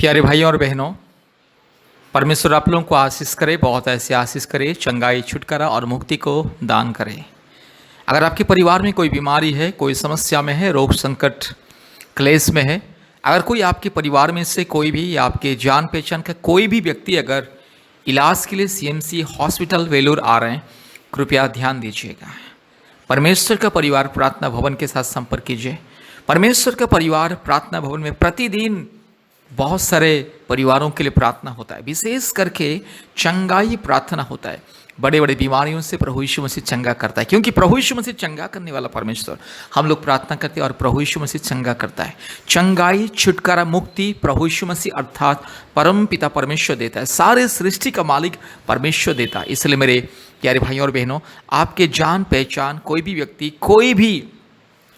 प्यारे भाई और बहनों, परमेश्वर आप लोगों को आशीष करे, बहुत ऐसी आशीष करे, चंगाई, छुटकारा और मुक्ति को दान करे। अगर आपके परिवार में कोई बीमारी है, कोई समस्या में है, रोग संकट क्लेश में है, अगर कोई आपके परिवार में से कोई भी या आपके जान पहचान का कोई भी व्यक्ति अगर इलाज के लिए सीएमसी हॉस्पिटल वेलूर आ रहे हैं, कृपया ध्यान दीजिएगा। परमेश्वर का परिवार प्रार्थना भवन के साथ संपर्क कीजिए। परमेश्वर का परिवार प्रार्थना भवन में प्रतिदिन बहुत सारे परिवारों के लिए प्रार्थना होता है, विशेष करके चंगाई प्रार्थना होता है। बड़े बड़े बीमारियों से प्रभु यीशु मसीह चंगा करता है, क्योंकि प्रभु यीशु मसीह चंगा करने वाला परमेश्वर। हम लोग प्रार्थना करते हैं और प्रभु यीशु मसीह चंगा करता है। चंगाई, छुटकारा, मुक्ति प्रभु यीशु मसीह अर्थात परम पिता परमेश्वर देता है। सारे सृष्टि का मालिक परमेश्वर देता है। इसलिए मेरे प्यारे भाइयों और बहनों, आपके जान पहचान कोई भी व्यक्ति, कोई भी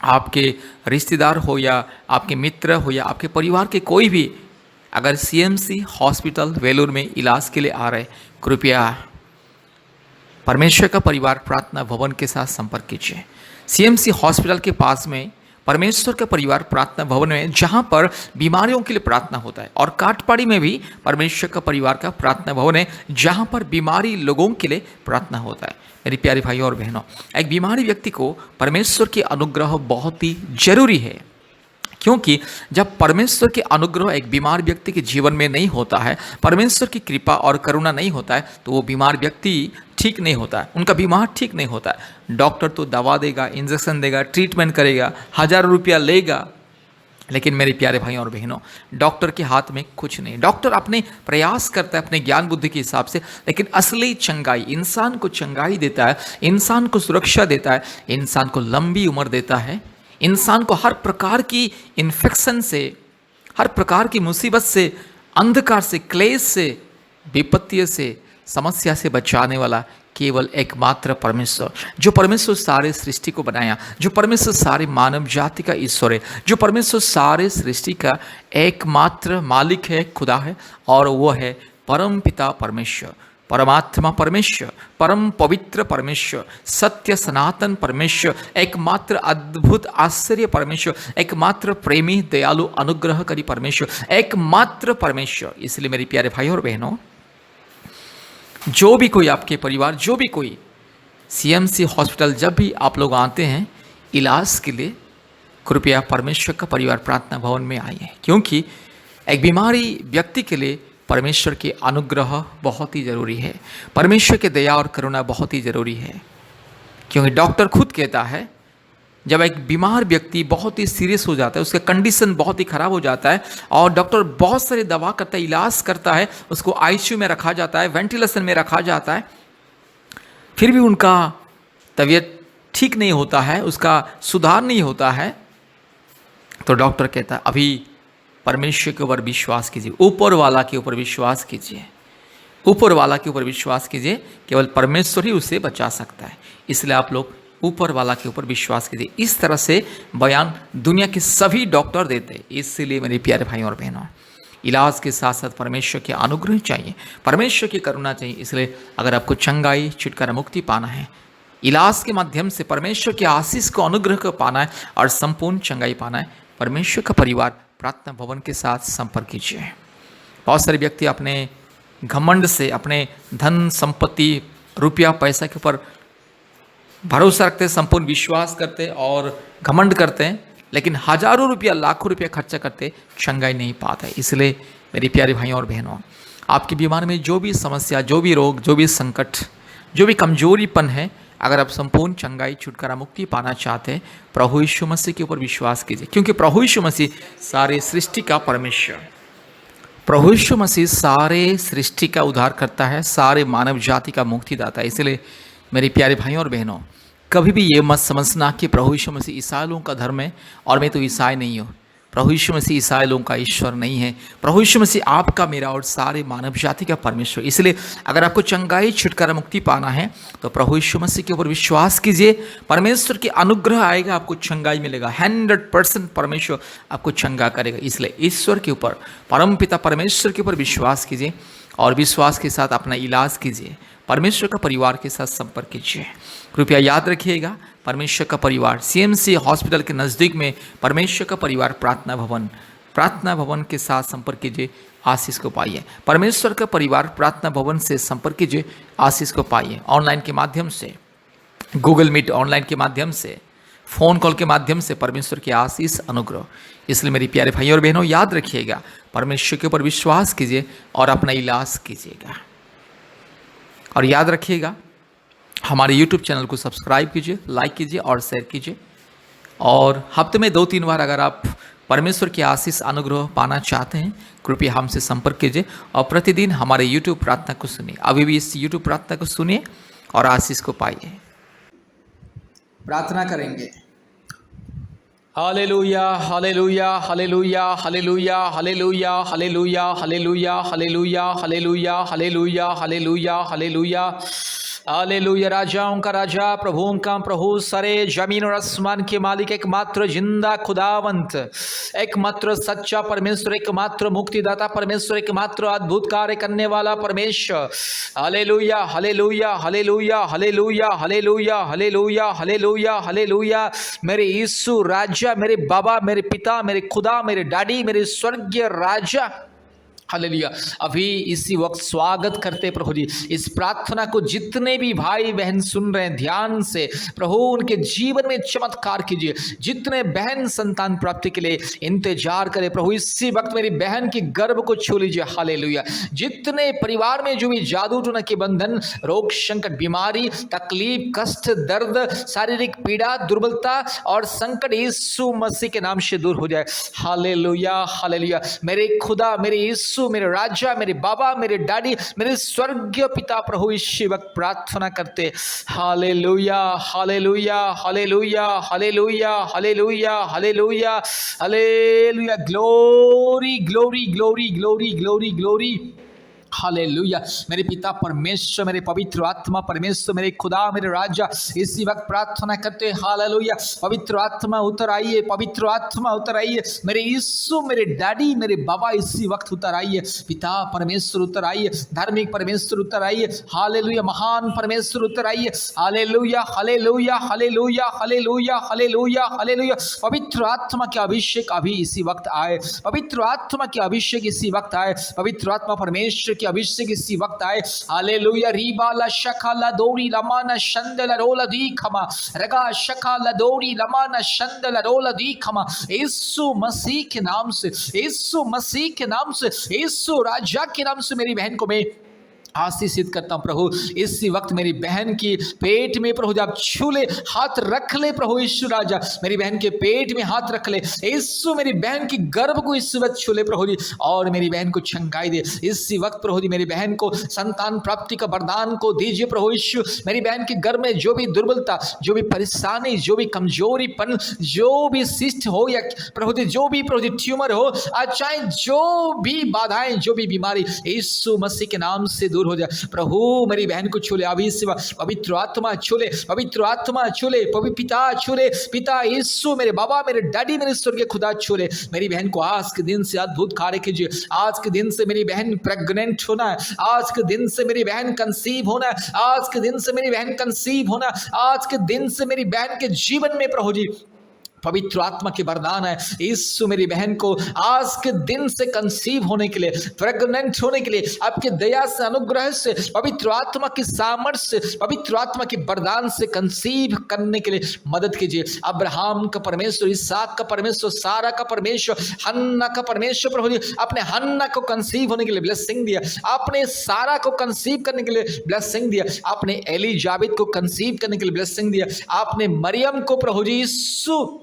आपके रिश्तेदार हो या आपके मित्र हो या आपके परिवार के कोई भी अगर सीएमसी हॉस्पिटल वेलूर में इलाज के लिए आ रहे, कृपया परमेश्वर का परिवार प्रार्थना भवन के साथ संपर्क कीजिए। सीएमसी हॉस्पिटल के पास में परमेश्वर का परिवार प्रार्थना भवन में, जहां पर बीमारियों के लिए प्रार्थना होता है, और काटपाड़ी में भी परमेश्वर का परिवार का प्रार्थना भवन है, जहां पर बीमारी लोगों के लिए प्रार्थना होता है। मेरी प्यारी भाइयों और बहनों, एक बीमारी व्यक्ति को परमेश्वर की अनुग्रह बहुत ही जरूरी है, क्योंकि जब परमेश्वर के अनुग्रह एक बीमार व्यक्ति के जीवन में नहीं होता है, परमेश्वर की कृपा और करुणा नहीं होता है, तो वो बीमार व्यक्ति ठीक नहीं होता है, उनका बीमार ठीक नहीं होता है। डॉक्टर तो दवा देगा, इंजेक्शन देगा, ट्रीटमेंट करेगा, हज़ारों रुपया लेगा, लेकिन मेरे प्यारे भाइयों और बहनों, डॉक्टर के हाथ में कुछ नहीं। डॉक्टर अपने प्रयास करता है अपने ज्ञान बुद्धि के हिसाब से, लेकिन असली चंगाई, इंसान को चंगाई देता है, इंसान को सुरक्षा देता है, इंसान को लंबी उम्र देता है, इंसान को हर प्रकार की इन्फेक्शन से, हर प्रकार की मुसीबत से, अंधकार से, क्लेश से, विपत्ति से, समस्या से बचाने वाला केवल एकमात्र परमेश्वर, जो परमेश्वर सारे सृष्टि को बनाया, जो परमेश्वर सारे मानव जाति का ईश्वर है, जो परमेश्वर सारे सृष्टि का एकमात्र मालिक है, खुदा है, और वो है परम पिता परमेश्वर, परमात्मा परमेश्वर, परम पवित्र परमेश्वर, सत्य सनातन परमेश्वर, एकमात्र अद्भुत आश्चर्य परमेश्वर, एकमात्र प्रेमी दयालु अनुग्रहकारी परमेश्वर, एकमात्र परमेश्वर। इसलिए मेरे प्यारे भाई और बहनों, जो भी कोई आपके परिवार, जो भी कोई सीएमसी हॉस्पिटल जब भी आप लोग आते हैं इलाज के लिए, कृपया परमेश्वर का परिवार प्रार्थना भवन में आइए, क्योंकि एक बीमारी व्यक्ति के लिए परमेश्वर के अनुग्रह बहुत ही ज़रूरी है, परमेश्वर के दया और करुणा बहुत ही ज़रूरी है। क्योंकि डॉक्टर खुद कहता है, जब एक बीमार व्यक्ति बहुत ही सीरियस हो जाता है, उसका कंडीशन बहुत ही ख़राब हो जाता है, और डॉक्टर बहुत सारी दवा करता है, इलाज करता है, उसको आईसीयू में रखा जाता है, वेंटिलेशन में रखा जाता है, फिर भी उनका तबीयत ठीक नहीं होता है, उसका सुधार नहीं होता है, तो डॉक्टर कहता है अभी परमेश्वर के ऊपर विश्वास कीजिए, ऊपर वाला के ऊपर विश्वास कीजिए, ऊपर वाला के ऊपर विश्वास कीजिए, केवल परमेश्वर ही उसे बचा सकता है। इसलिए आप लोग ऊपर वाला के ऊपर विश्वास कीजिए। इस तरह से बयान दुनिया के सभी डॉक्टर देते हैं। इसलिए मेरे प्यारे भाइयों और बहनों, इलाज के साथ साथ परमेश्वर के अनुग्रह चाहिए, परमेश्वर की करुणा चाहिए। इसलिए अगर आपको चंगाई, छुटकारा, मुक्ति पाना है, इलाज के माध्यम से परमेश्वर के आशीष को, अनुग्रह को पाना है और संपूर्ण चंगाई पाना है, परमेश्वर का परिवार प्रार्थना भवन के साथ संपर्क कीजिए। बहुत सारे व्यक्ति अपने घमंड से, अपने धन संपत्ति, रुपया पैसा के ऊपर भरोसा रखते हैं, संपूर्ण विश्वास करते हैं और घमंड करते हैं, लेकिन हजारों रुपया, लाखों रुपया खर्चा करते, चंगाई नहीं पाते। इसलिए मेरी प्यारे भाइयों और बहनों, आपके बीमार में जो भी समस्या, जो भी रोग, जो भी संकट, जो भी कमजोरीपन है, अगर आप संपूर्ण चंगाई, छुटकारा, मुक्ति पाना चाहते हैं, प्रभु यीशु मसीह के ऊपर विश्वास कीजिए, क्योंकि प्रभु यीशु मसीह सारे सृष्टि का परमेश्वर, प्रभु यीशु मसीह सारे सृष्टि का उद्धार करता है, सारे मानव जाति का मुक्तिदाता है। इसलिए मेरे प्यारे भाइयों और बहनों, कभी भी ये मत समझना कि प्रभु यीशु मसीह ईसाई लोगों का धर्म है और मैं तो ईसाई नहीं हूँ। प्रभु यीशु मसीह ईसाई लोगों का ईश्वर नहीं है। प्रभु यीशु मसीह आपका, मेरा और सारे मानव जाति का परमेश्वर। इसलिए अगर आपको चंगाई, छुटकारा, मुक्ति पाना है तो प्रभु यीशु मसीह के ऊपर विश्वास कीजिए, परमेश्वर के अनुग्रह आएगा, आपको चंगाई मिलेगा। 100% परमेश्वर आपको चंगा करेगा। इसलिए ईश्वर के ऊपर, परमपिता परमेश्वर के ऊपर विश्वास कीजिए और विश्वास के साथ अपना इलाज कीजिए। परमेश्वर का परिवार के साथ संपर्क कीजिए। कृपया याद रखिएगा, परमेश्वर का परिवार सीएमसी हॉस्पिटल के नज़दीक में परमेश्वर का परिवार प्रार्थना भवन प्रार्थना भवन के साथ संपर्क कीजिए, आशीष को पाइए। परमेश्वर का परिवार प्रार्थना भवन से संपर्क कीजिए, आशीष को पाइए। ऑनलाइन के माध्यम से, गूगल मीट ऑनलाइन के माध्यम से, फ़ोन कॉल के माध्यम से परमेश्वर की आशीष अनुग्रह। इसलिए मेरी प्यारे भाइयों और बहनों, याद रखिएगा, परमेश्वर के ऊपर विश्वास कीजिए और अपना इलाज कीजिएगा। और याद रखिएगा, हमारे YouTube चैनल को सब्सक्राइब कीजिए, लाइक कीजिए और शेयर कीजिए। और हफ्ते में 2-3 बार अगर आप परमेश्वर की आशीष अनुग्रह पाना चाहते हैं, कृपया हमसे संपर्क कीजिए और प्रतिदिन हमारे YouTube प्रार्थना को सुनिए। अभी भी इस YouTube प्रार्थना को सुनिए और आशीष को पाइए। प्रार्थना करेंगे। Hallelujah, hallelujah, hallelujah, hallelujah, hallelujah, hallelujah, hallelujah, hallelujah, hallelujah, hallelujah, hallelujah, hallelujah, hallelujah. राजाओं का राजा, प्रभुओं का प्रभु, सारे जमीन और आसमान के मालिक, एकमात्र जिंदा खुदावंत, एकमात्र सच्चा परमेश्वर, एकमात्र मुक्तिदाता परमेश्वर, एकमात्र अद्भुत कार्य करने वाला परमेश्वर। Hallelujah, hallelujah, hallelujah, hallelujah, hallelujah, hallelujah, hallelujah, hallelujah. मेरे यीशु राजा, मेरे बाबा, मेरे पिता, मेरे खुदा, मेरे डैडी, मेरे स्वर्गीय राजा। हालेलुया। अभी इसी वक्त स्वागत करते प्रभु जी इस प्रार्थना को, जितने भी भाई बहन सुन रहे हैं ध्यान से, प्रभु उनके जीवन में चमत्कार कीजिए। जितने बहन संतान प्राप्ति के लिए इंतजार करें, प्रभु इसी वक्त मेरी बहन की गर्भ को छू लीजिए। हालेलुया। जितने परिवार में जो भी जादू टोना के बंधन, रोग संकट, बीमारी, तकलीफ, कष्ट, दर्द, शारीरिक पीड़ा, दुर्बलता और संकट यीशु मसीह के नाम से दूर हो जाए। Hallelujah, hallelujah. मेरे खुदा, मेरे यीशु, मेरे राजा, मेरे बाबा, मेरे डैडी, मेरे स्वर्गीय पिता, प्रभु इसी वक्त प्रार्थना करते। Hallelujah, hallelujah, hallelujah, hallelujah, hallelujah, hallelujah, hallelujah. Glory, glory, glory, glory, glory, glory. Hallelujah. मेरे पिता परमेश्वर, मेरे पवित्र आत्मा परमेश्वर, मेरे खुदा, मेरे राजा, इसी वक्त प्रार्थना करते। हालेलुया। पवित्र आत्मा उतर आइए, पवित्र आत्मा उतर आइए। मेरे यीशु, मेरे डैडी, मेरे बाबा, इसी वक्त उतर आइए। पिता परमेश्वर उतर आइए, धार्मिक परमेश्वर उतर आइए। हालेलुया। महान परमेश्वर उतर आइए। Hallelujah, hallelujah, hallelujah, hallelujah, hallelujah, hallelujah. पवित्र आत्मा के अभिषेक अभी इसी वक्त आए। पवित्र आत्मा के अभिषेक इसी वक्त आए। पवित्र आत्मा परमेश्वर के अभिषेक इसी वक्त आए। हालेलुया। रीबाला शकाला दोरी लमाना शंदला रोला दी खमा, रगा शकाला दोरी लमाना शंदला रोला दी खमा। यीशु मसीह के नाम से, यीशु मसीह के नाम से, यीशु राजा के नाम से मेरी बहन को मैं आशीषित करता हूं। प्रभु इसी वक्त मेरी बहन की पेट में प्रभु जब छू ले, हाथ रख ले प्रभु यीशु राजा, मेरी बहन के पेट में हाथ रख ले यीशु। मेरी बहन की गर्भ को इस वक्त छू ले प्रभु जी, और मेरी बहन को छंगाई दे इसी वक्त प्रभु जी। मेरी बहन को संतान प्राप्ति का वरदान को दीजिए प्रभु यीशु। मेरी बहन के गर्भ में जो भी दुर्बलता, जो भी परेशानी, जो भी कमजोरीपन, जो भी शिष्ट हो या प्रभु जी जो भी प्रभु जी ट्यूमर हो, चाहे जो भी बाधाएं, जो भी बीमारी, यीशु मसीह के नाम से दूर हो जाए। प्रभु मेरी बहन को छू ले अभी से। पवित्र आत्मा छू ले, पवित्र आत्मा छू ले, पवित्र पिता छू ले, पिता यीशु, मेरे बाबा, मेरे डैडी, मेरे स्वर्गीय खुदा छू ले। मेरी बहन को आज के दिन से अद्भुत कार्य कीजिए। आज के दिन से मेरी बहन प्रेग्नेंट होना है। आज के दिन से मेरी बहन कंसीव होना है। आज के दिन से मेरी बहन कंसीव होना है। आज के दिन से मेरी बहन के जीवन में प्रभु जी पवित्र आत्मा के वरदान है। यीशु मेरी बहन को आज के दिन से कंसीव होने के लिए, प्रेग्नेंट होने के लिए आपके दया से, अनुग्रह से, पवित्र आत्मा की सामर्थ्य से, पवित्र आत्मा के वरदान से कंसीव करने के लिए मदद कीजिए। अब्राहम का परमेश्वर, इसहाक का परमेश्वर, सारा का परमेश्वर, हन्ना का परमेश्वर प्रभु जी, आपने हन्ना को कंसीव होने के लिए ब्लेसिंग दिया। आपने सारा को कंसीव करने के लिए ब्लेसिंग दिया। आपने एलिजाबेथ को कंसीव करने के लिए ब्लेसिंग दिया। आपने मरियम को प्रभु जी यीशु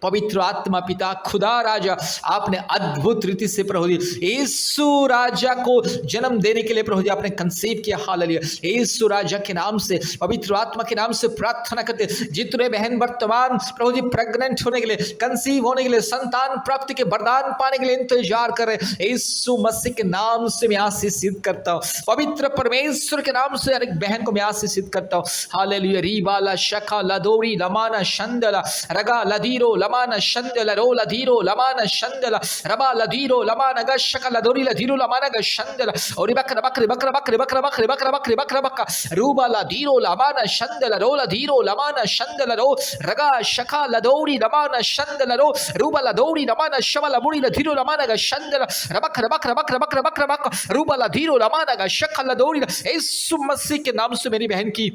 पवित्र आत्मा पिता खुदा राजा, आपने अद्भुत रीति से प्रभु जी यीशु राजा को जन्म देने के लिए प्रभु जी आपने कंसीव किया। हालेलुया। यीशु राजा के नाम से, पवित्र आत्मा के नाम से प्रार्थना करते, जितने बहन वर्तमान प्रभु जी प्रेग्नेंट होने के लिए, कंसीव होने के लिए, संतान प्राप्ति के वरदान पाने के लिए इंतजार कर रहे, यीशु मसीह के नाम से मैं आशीषित करता हूँ। पवित्र परमेश्वर के नाम से हर एक बहन को मैं आशीषित करता हूँ। हालेलुया। रीबाला शखा लदोरी लमाना शंदला रगा लदीरो लमान शंदल रोला धीरो लमान शंदल रबा लधीरो लमान गशक लदोरी लधीरो लमान गशंदल और बकर बकर बकर बकर बकर बकर बकर बकर बकर बकर रूबा लधीरो लमान शंदल रोला धीरो लमान शंदल रो रगा शका लदोरी लमान शंदल रो रूबा लदोरी लमान शवल मुड़ी लधीरो लमान गशंदल रबक रबक रबक रबक रबक रबक रूबा लधीरो लमान गशक लदोरी। यीशु मसीह के नाम से मेरी बहन की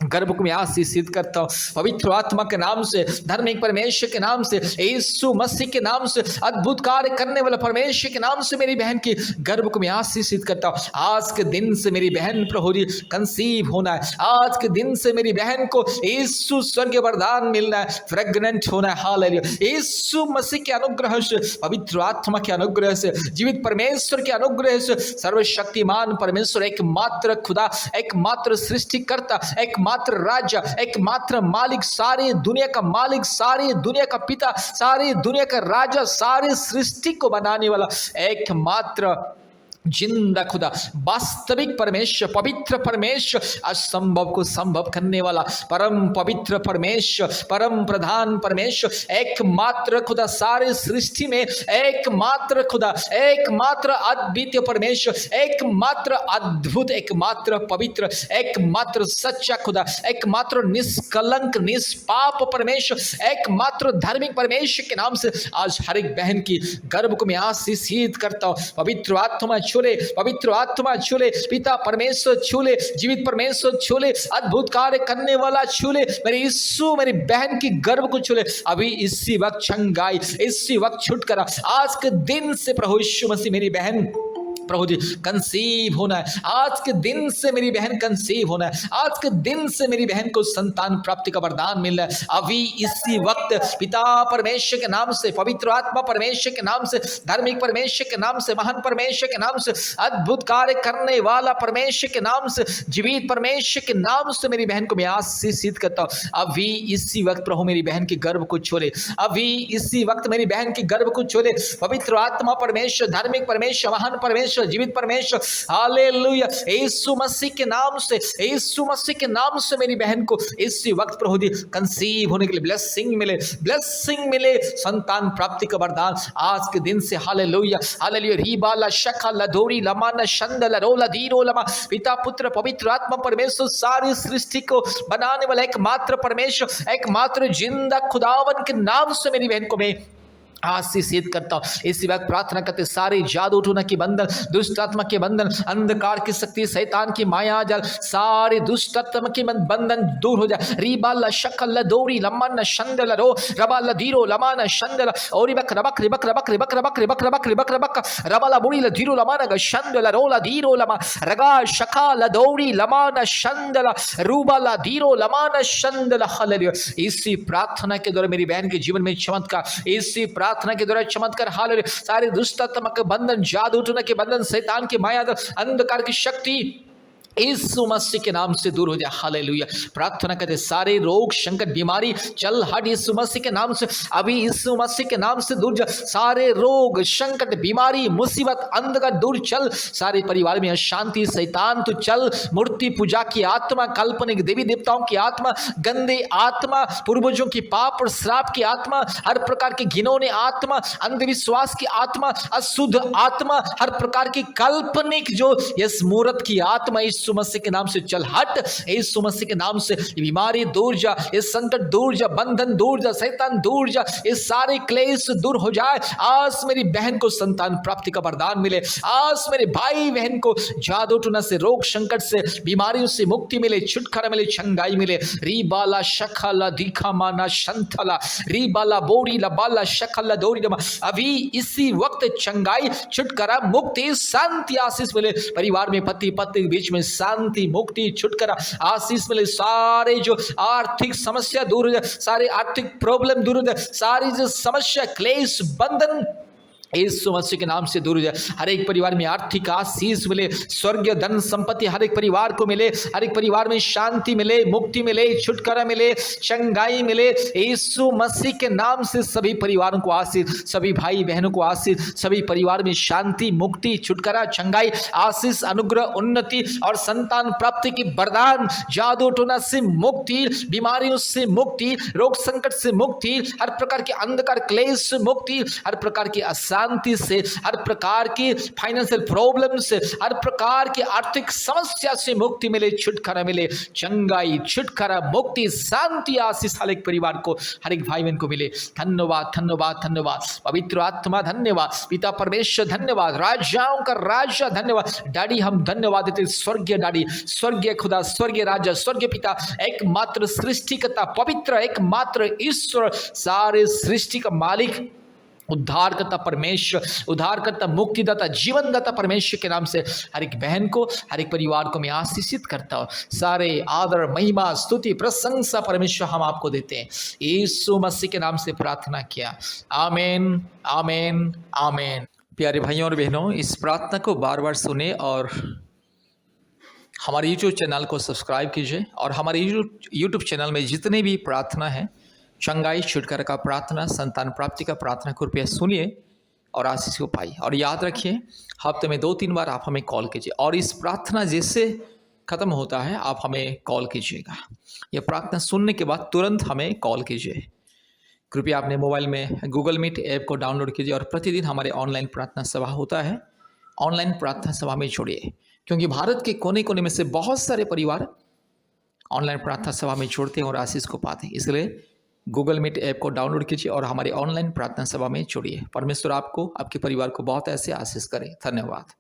गर्भ को मैं आशीषित करता हूँ पवित्र आत्मा के नाम से, धार्मिक परमेश्वर के नाम से, यीशु मसीह के नाम से, अद्भुत कार्य करने वाला परमेश्वर के नाम से मेरी बहन की गर्भ को मैं आशीषित करता हूँ। आज के दिन से मेरी बहन प्रभु जी कंसीव होना है। आज के दिन से मेरी बहन को यीशु स्वर्गीय वरदान मिलना है, प्रेग्नेंट होना है। हालेलुया। यीशु मसीह के अनुग्रह से, पवित्र आत्मा के अनुग्रह से, जीवित परमेश्वर के अनुग्रह से, सर्वशक्तिमान परमेश्वर, एकमात्र खुदा, एकमात्र सृष्टिकर्ता, एकमात्र राजा, एकमात्र मालिक, सारी दुनिया का मालिक, सारी दुनिया का पिता, सारी दुनिया का राजा, सारी सृष्टि को बनाने वाला एकमात्र जिंदा खुदा, वास्तविक परमेश्वर, पवित्र परमेश्वर, असंभव को संभव करने वाला परम पवित्र परमेश्वर, परम प्रधान परमेश्वर, एकमात्र खुदा, सारे सृष्टि में एकमात्र खुदा, एकमात्र अद्वितीय परमेश्वर, एकमात्र अद्भुत, एकमात्र पवित्र, एकमात्र सच्चा खुदा, एकमात्र निष्कलंक निष्पाप परमेश्वर, एकमात्र धार्मिक परमेश्वर के नाम से आज हर एक बहन की गर्भ को मैं आशीषित करता हूँ। पवित्र आत्मा छूले, पवित्र आत्मा छूले, पिता परमेश्वर छूले, जीवित परमेश्वर छूले, अद्भुत कार्य करने वाला छूले, मेरे यीशु मेरी बहन की गर्भ को छूले अभी इसी वक्त, छंगाई इसी वक्त छुटकारा आज के दिन से प्रभु यीशु मसीह मेरी बहन प्रभु जी कंसीव होना है। आज के दिन से मेरी बहन कंसीव होना है। आज के दिन से मेरी बहन को संतान प्राप्ति का वरदान मिल रहा है। अभी इसी वक्त पिता परमेश्वर के नाम से, पवित्र आत्मा परमेश्वर के नाम से, धार्मिक परमेश्वर के नाम से, महान परमेश्वर के नाम से, अद्भुत कार्य करने वाला परमेश्वर के नाम से, जीवित परमेश्वर के नाम से मेरी बहन को मैं आशीषित करता हूँ। अभी इसी वक्त प्रभु मेरी बहन की गर्भ को छोड़े, अभी इसी वक्त मेरी बहन की गर्भ को छोड़े, पवित्र आत्मा परमेश्वर, धार्मिक परमेश्वर, महान परमेश्वर, जीवित परमेश्वर, हालेलुया। यीशु मसीह के नाम से, यीशु मसीह के नाम से मेरी बहन को इसी वक्त प्रभु जी कंसीव होने के लिए ब्लेसिंग मिले, ब्लेसिंग मिले, संतान प्राप्ति का वरदान आज के दिन से। Hallelujah, hallelujah. रीबाला शखा लधोरी लमाना शंदल रोला धीरो लमा, पिता पुत्र पवित्र आत्मा परमेश्वर, सारी सृष्टि को बनाने वाला एकमात्र परमेश्वर, एकमात्र जिंदा खुदावन के नाम से मेरी बहन को मैं आशीषित करता हूँ। इसी वक्त प्रार्थना करते, सारे जादू टोना की बंधन, दुष्ट आत्मा के बंधन, अंधकार की शक्ति, शैतान की माया जाल, सारे दुष्ट आत्मा के बंधन दूर हो जाए। रीबाला शक्ल दोरी लमन शंदल रो रबाला धीरो लमान शंदल और बक रबक रिबक रबक रिबक रबक रिबक रबक रिबक रबक रबाला बुड़ी धीरो लमान शंदल रोला धीरो लमा रगा शका लदौरी लमान शंदल रूबाला धीरो लमान शंदल। हालेलुया। इसी प्रार्थना के द्वारा मेरी बहन के जीवन में चमत्कार, इसी प्रार्थना के द्वारा चमत्कार। हालेलुया। सारे दुष्ट आत्मा के बंधन, जादू टोना के बंधन, शैतान की माया, अंधकार की शक्ति यीशु मसीह के नाम से दूर हो जाए। हालेलुया। प्रार्थना करते, सारे रोग संकट बीमारी चल हट यीशु मसीह के नाम से, अभी यीशु मसीह के नाम से दूर जा। सारे रोग संकट बीमारी मुसीबत अंधकार दूर चल। सारे परिवार में अशांति शैतान तो चल। मूर्ति पूजा की आत्मा, काल्पनिक देवी देवताओं की आत्मा, गंदे आत्मा, पूर्वजों की पाप और श्राप की आत्मा, हर प्रकार की घिनौने आत्मा, अंधविश्वास की आत्मा, अशुद्ध आत्मा, हर प्रकार की काल्पनिक जो यस मूर्त की आत्मा यीशु मसीह के नाम से चल हट। यीशु मसीह के नाम से ये बीमारी दूर जा, ये संकट दूर जा, बंधन दूर जा, शैतान दूर जा, ये सारे क्लेश दूर हो जाए। आज मेरी बहन को संतान प्राप्ति का वरदान मिले। आज मेरे भाई बहन को जादू टोना से, रोग संकट से, बीमारियों से मुक्ति मिले, छुटकारा मिले, छंगाई मिले। रीबाला शखला दिखा माना शंथला रीबाला बोरी लबाला शखला दौरी लमा, अभी इसी वक्त छंगाई, छुटकारा, मुक्ति, शांति, आशीष मिले। परिवार में पति पत्नी के बीच में शांति, मुक्ति, छुटकारा, आशीष मिले। सारे जो आर्थिक समस्या दूर हो जाए, सारे आर्थिक प्रॉब्लम दूर हो जाए, सारी जो समस्या क्लेश बंधन यीशु मसीह के नाम से दूर हो जाए। हर एक परिवार में आर्थिक आशीष मिले, स्वर्गीय धन संपत्ति हर एक परिवार को मिले, हर एक परिवार में शांति मिले, मुक्ति मिले, छुटकारा मिले, चंगाई मिले। यीशु मसीह के नाम से सभी परिवारों को आशीष, सभी भाई बहनों को आशीष, सभी परिवार में शांति, मुक्ति, छुटकारा, चंगाई, आशीष, अनुग्रह, उन्नति और संतान प्राप्ति की वरदान, जादू टोना से मुक्ति, बीमारियों से मुक्ति, रोग संकट से मुक्ति, हर प्रकार के अंधकार क्लेश से मुक्ति, हर प्रकार की शांति से, हर प्रकार की फाइनेंशियल प्रॉब्लम से, हर प्रकार की आर्थिक समस्या से मुक्ति मिले, छुटकारा मिले, चंगाई, छुटकारा, मुक्ति, शांति, आशीष हर एक परिवार को, हर एक भाई बहन को मिले। धन्यवाद, धन्यवाद, धन्यवाद। पवित्र आत्मा धन्यवाद, पिता परमेश्वर धन्यवाद, राजाओं का राजा धन्यवाद। डैडी हम धन्यवाद देते, स्वर्गीय डैडी, स्वर्गीय खुदा, स्वर्गीय राजा, स्वर्गीय पिता, एकमात्र सृष्टिकर्ता, पवित्र एकमात्र ईश्वर, सारे सृष्टि का मालिक, उद्धारकर्ता परमेश्वर, उद्धारकर्ता, मुक्तिदाता, जीवनदाता परमेश्वर के नाम से हर एक बहन को, हर एक परिवार को मैं आशीषित करता हूँ। सारे आदर, महिमा, स्तुति, प्रशंसा परमेश्वर हम आपको देते हैं। यीशु मसीह के नाम से प्रार्थना किया, आमीन, आमीन, आमीन। प्यारे भाइयों और बहनों, इस प्रार्थना को बार बार सुने और हमारे यूट्यूब चैनल को सब्सक्राइब कीजिए। और हमारे यूट्यूब चैनल में जितने भी प्रार्थना है, चंगाई, छुटकारा का प्रार्थना, संतान प्राप्ति का प्रार्थना, कृपया सुनिए और आशीष को पाइए। और याद रखिए, हफ्ते में 2-3 बार आप हमें कॉल कीजिए और इस प्रार्थना जैसे ख़त्म होता है आप हमें कॉल कीजिएगा। यह प्रार्थना सुनने के बाद तुरंत हमें कॉल कीजिए। कृपया अपने मोबाइल में गूगल मीट ऐप को डाउनलोड कीजिए और प्रतिदिन हमारे ऑनलाइन प्रार्थना सभा होता है, ऑनलाइन प्रार्थना सभा में जुड़िए, क्योंकि भारत के कोने कोने में से बहुत सारे परिवार ऑनलाइन प्रार्थना सभा में जुड़ते हैं और आशीष को पाते हैं। इसलिए गूगल मीट ऐप को डाउनलोड कीजिए और हमारे ऑनलाइन प्रार्थना सभा में जुड़िए। परमेश्वर आपको, आपके परिवार को बहुत ऐसे आशीष करे। धन्यवाद।